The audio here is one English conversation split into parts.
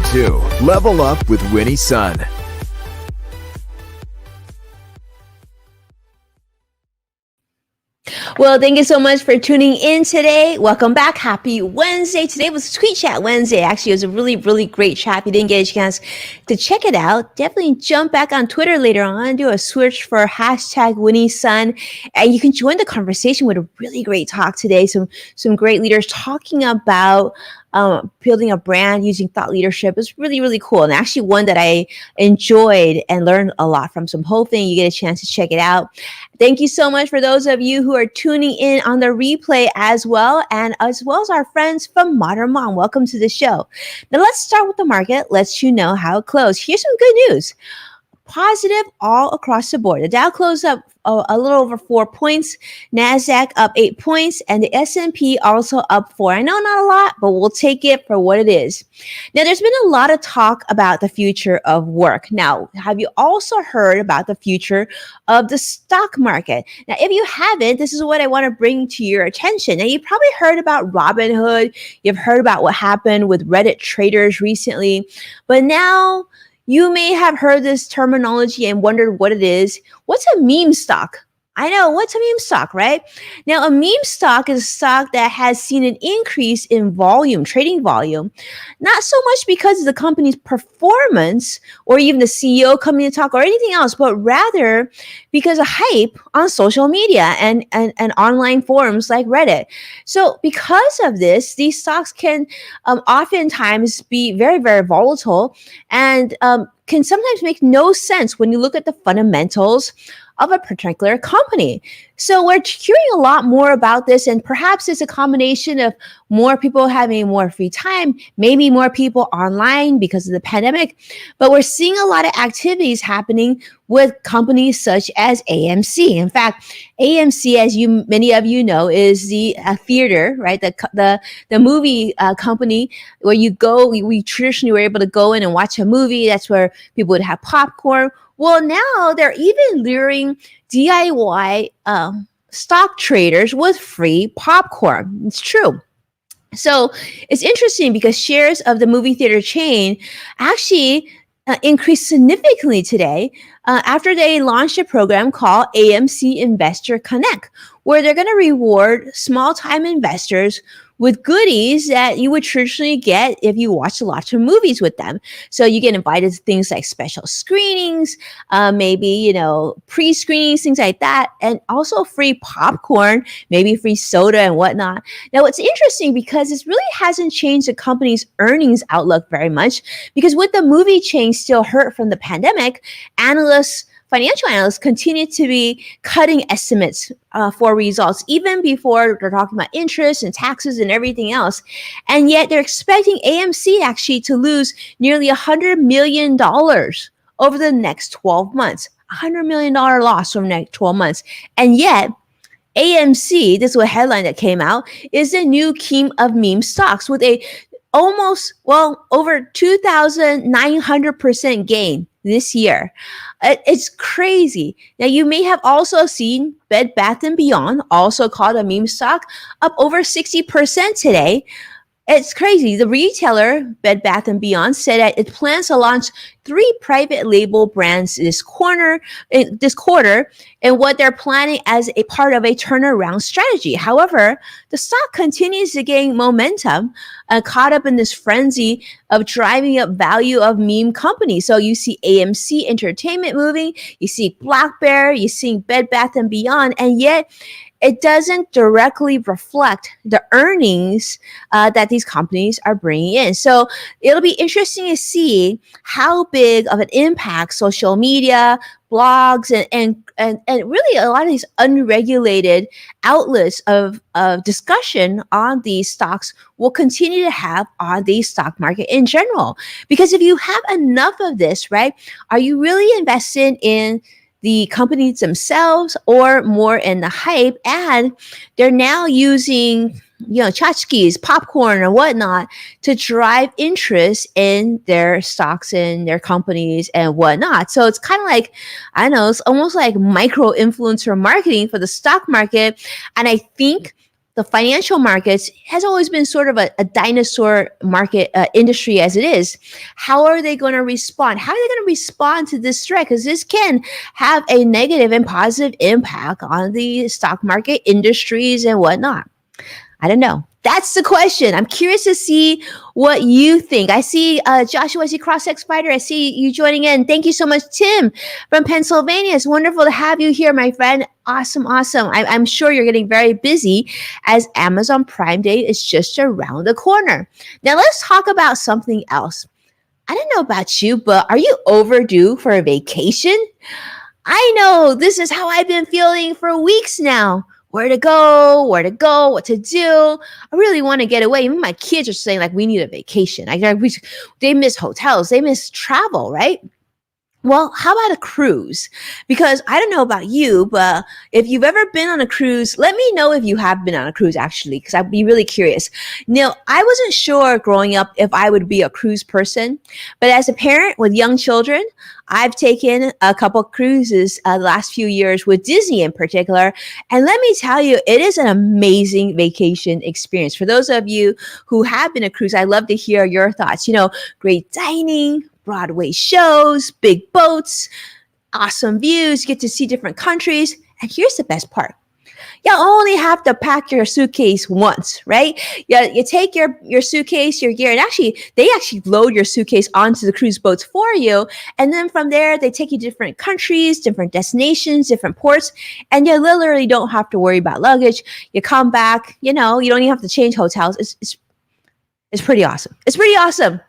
Welcome to Level Up with Winnie Sun. Well, thank you so much for tuning in today. Welcome back. Happy Wednesday. Today was Tweet Chat Wednesday. Actually, it was a really, really great chat. If you didn't get a chance to check it out, definitely jump back on Twitter later on, do a search for hashtag Winnie Sun, and you can join the conversation with a really great talk today. Some great leaders talking about building a brand using thought leadership. Is really, really cool. And actually one that I enjoyed and learned a lot from. So I'm hoping you get a chance to check it out. Thank you so much for those of you who are tuning in on the replay as well, and as well as our friends from Modern Mom. Welcome to the show. Now let's start with the market. Let's you know how it closed. Here's some good news. Positive all across the board. The Dow closed up a little over 4 points, NASDAQ up 8 points, and the S&P also up 4. I know not a lot, but we'll take it for what it is. Now, there's been a lot of talk about the future of work. Now, have you also heard about the future of the stock market? Now, if you haven't, this is what I want to bring to your attention. Now, you've probably heard about Robinhood. You've heard about what happened with Reddit traders recently, but now you may have heard this terminology and wondered what it is. What's a meme stock? I know, what's a meme stock, right? Now, a meme stock is a stock that has seen an increase in volume, trading volume, not so much because of the company's performance or even the CEO coming to talk or anything else, but rather because of hype on social media and online forums like Reddit. So because of this, these stocks can oftentimes be very, very volatile and can sometimes make no sense when you look at the fundamentals of a particular company. So we're hearing a lot more about this, and perhaps it's a combination of more people having more free time, maybe more people online because of the pandemic, but we're seeing a lot of activities happening with companies such as AMC. In fact, AMC, as many of you know, is the theater, right? The movie company where you go. We traditionally were able to go in and watch a movie. That's where people would have popcorn. Well, now they're even luring DIY stock traders with free popcorn. It's true. So it's interesting because shares of the movie theater chain actually increased significantly today after they launched a program called AMC Investor Connect, where they're going to reward small-time investors with goodies that you would traditionally get if you watch lots of movies with them. So you get invited to things like special screenings, maybe, pre-screenings, things like that, and also free popcorn, maybe free soda and whatnot. Now, it's interesting because this really hasn't changed the company's earnings outlook very much, because with the movie chain still hurt from the pandemic, financial analysts continue to be cutting estimates for results, even before they're talking about interest and taxes and everything else. And yet they're expecting AMC actually to lose nearly $100 million over the next 12 months. $100 million loss over the next 12 months. And yet, AMC, this was a headline that came out, is the new king of meme stocks with a over 2,900% gain this year. It's crazy. Now, you may have also seen Bed Bath & Beyond, also called a meme stock, up over 60% today. It's crazy. The retailer, Bed Bath & Beyond, said that it plans to launch 3 private label brands this quarter, and what they're planning as a part of a turnaround strategy. However, the stock continues to gain momentum, caught up in this frenzy of driving up value of meme companies. So you see AMC Entertainment moving, you see Black Bear, you see Bed Bath & Beyond, and yet it doesn't directly reflect the earnings that these companies are bringing in. So it'll be interesting to see how big of an impact social media, blogs, and really a lot of these unregulated outlets of discussion on these stocks will continue to have on the stock market in general. Because if you have enough of this, right, are you really invested in the companies themselves or more in the hype? And they're now using tchotchkes, popcorn and whatnot to drive interest in their stocks and their companies and whatnot. So it's kind of like, I don't know, it's almost like micro influencer marketing for the stock market. And I think the financial markets has always been sort of a dinosaur market industry as it is. How are they going to respond? How are they going to respond to this threat? Because this can have a negative and positive impact on the stock market industries and whatnot. I don't know. That's the question. I'm curious to see what you think. I see Joshua, I see CrossX Spider. I see you joining in. Thank you so much, Tim from Pennsylvania. It's wonderful to have you here, my friend. Awesome, awesome. I'm sure you're getting very busy as Amazon Prime Day is just around the corner. Now, let's talk about something else. I don't know about you, but are you overdue for a vacation? I know this is how I've been feeling for weeks now. Where to go, what to do. I really want to get away. Even my kids are saying, like, we need a vacation. They miss hotels, they miss travel, right? Well, how about a cruise? Because I don't know about you, but if you've ever been on a cruise, let me know if you have been on a cruise actually, because I'd be really curious. Now, I wasn't sure growing up if I would be a cruise person, but as a parent with young children, I've taken a couple cruises the last few years with Disney in particular. And let me tell you, it is an amazing vacation experience. For those of you who have been a cruise, I'd love to hear your thoughts. Great dining, Broadway shows, big boats, awesome views, get to see different countries. And here's the best part. You only have to pack your suitcase once, right? You take your suitcase, your gear, and they actually load your suitcase onto the cruise boats for you. And then from there, they take you to different countries, different destinations, different ports, and you literally don't have to worry about luggage. You come back, you don't even have to change hotels. It's pretty awesome. It's pretty awesome,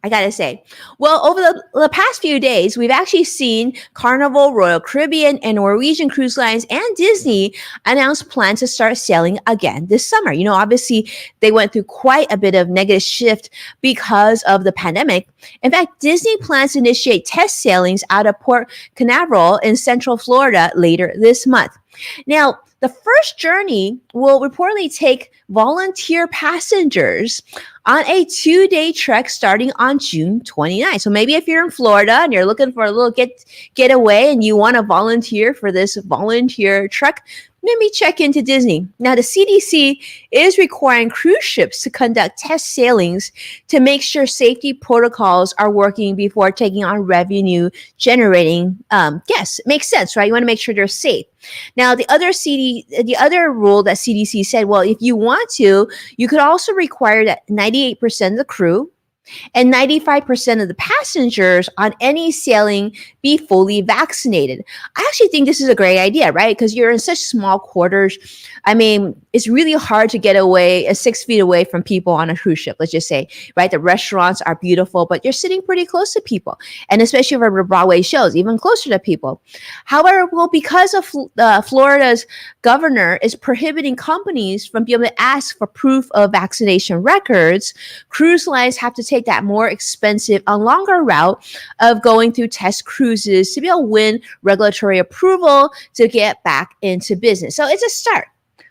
I gotta say. Well, over the past few days, we've actually seen Carnival, Royal Caribbean, and Norwegian Cruise Lines and Disney announce plans to start sailing again this summer. Obviously, they went through quite a bit of negative shift because of the pandemic. In fact, Disney plans to initiate test sailings out of Port Canaveral in Central Florida later this month. Now, the first journey will reportedly take volunteer passengers on a 2-day trek starting on June 29th. So maybe if you're in Florida and you're looking for a little getaway and you want to volunteer for this volunteer trek, maybe check into Disney. Now, the CDC is requiring cruise ships to conduct test sailings to make sure safety protocols are working before taking on revenue generating guests. It makes sense, right? You want to make sure they're safe. Now, the other rule that CDC said, well, if you want to, you could also require that 98% of the crew and 95% of the passengers on any sailing be fully vaccinated. I actually think this is a great idea, right? Because you're in such small quarters. I mean, it's really hard to get away 6 feet away from people on a cruise ship, let's just say, right? The restaurants are beautiful, but you're sitting pretty close to people. And especially for the Broadway shows, even closer to people. However, well, because of Florida's governor is prohibiting companies from being able to ask for proof of vaccination records, cruise lines have to take that more expensive and longer route of going through test cruises to be able to win regulatory approval to get back into business. So it's a start.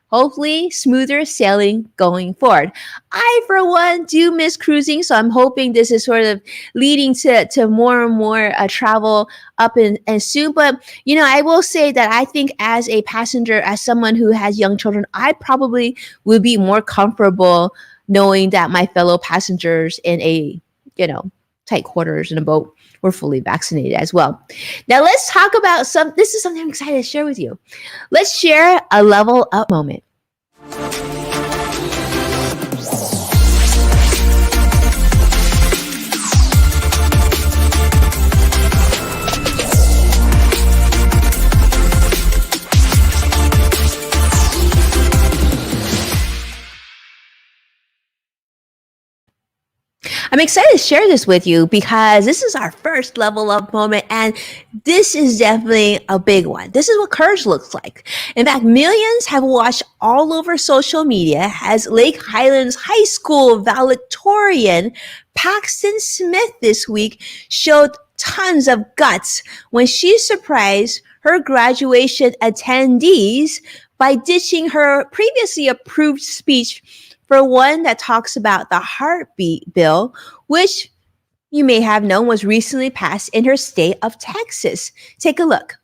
Hopefully, smoother sailing going forward. I, for one, do miss cruising, so I'm hoping this is sort of leading to more and more travel up and soon. But, I will say that I think as a passenger, as someone who has young children, I probably would be more comfortable knowing that my fellow passengers in a, tight quarters in a boat were fully vaccinated as well. Now let's talk about this is something I'm excited to share with you. Let's share a level up moment. I'm excited to share this with you because this is our first level up moment, and this is definitely a big one. This is what courage looks like. In fact, millions have watched all over social media as Lake Highlands High School valedictorian Paxton Smith this week showed tons of guts when she surprised her graduation attendees by ditching her previously approved speech for one that talks about the heartbeat bill, which you may have known was recently passed in her state of Texas. Take a look.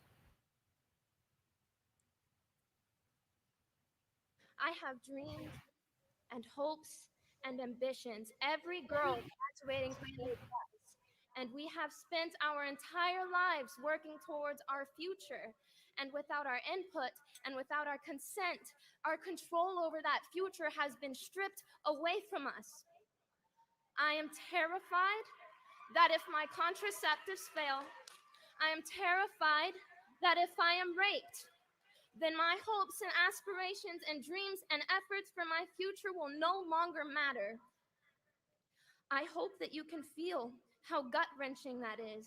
I have dreams and hopes and ambitions. Every girl graduating from this class. And we have spent our entire lives working towards our future. And without our input and without our consent, our control over that future has been stripped away from us. I am terrified that if my contraceptives fail, I am terrified that if I am raped, then my hopes and aspirations and dreams and efforts for my future will no longer matter. I hope that you can feel how gut-wrenching that is.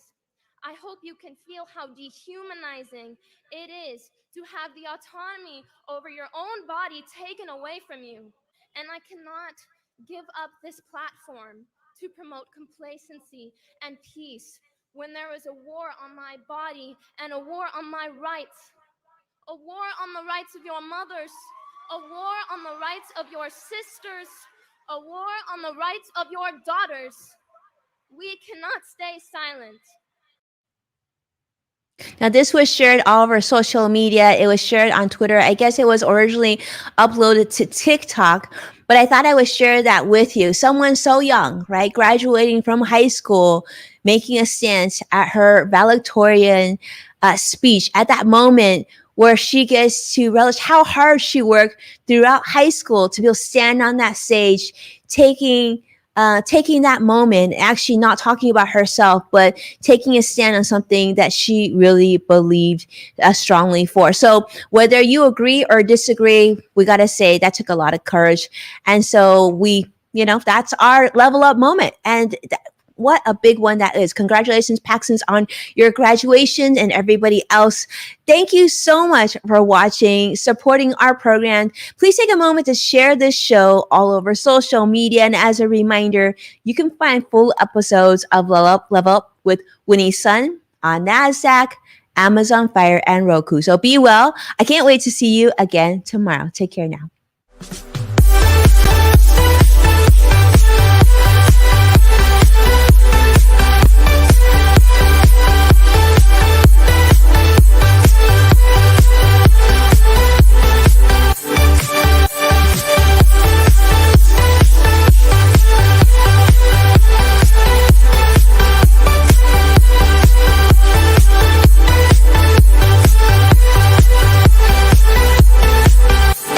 I hope you can feel how dehumanizing it is to have the autonomy over your own body taken away from you. And I cannot give up this platform to promote complacency and peace when there is a war on my body and a war on my rights, a war on the rights of your mothers, a war on the rights of your sisters, a war on the rights of your daughters. We cannot stay silent. Now, this was shared all over social media. It was shared on Twitter. I guess it was originally uploaded to TikTok, but I thought I would share that with you. Someone so young, right? Graduating from high school, making a stance at her valedictorian speech at that moment where she gets to relish how hard she worked throughout high school to be able to stand on that stage, taking that moment, actually not talking about herself, but taking a stand on something that she really believed strongly for. So whether you agree or disagree, we got to say that took a lot of courage. And so that's our level up moment. And what a big one that is. Congratulations, Paxsons, on your graduation, and everybody else. Thank you so much for watching, supporting our program. Please take a moment to share this show all over social media. And as a reminder, you can find full episodes of Level Up with Winnie Sun on NASDAQ, Amazon Fire, and Roku. So be well. I can't wait to see you again tomorrow. Take care now.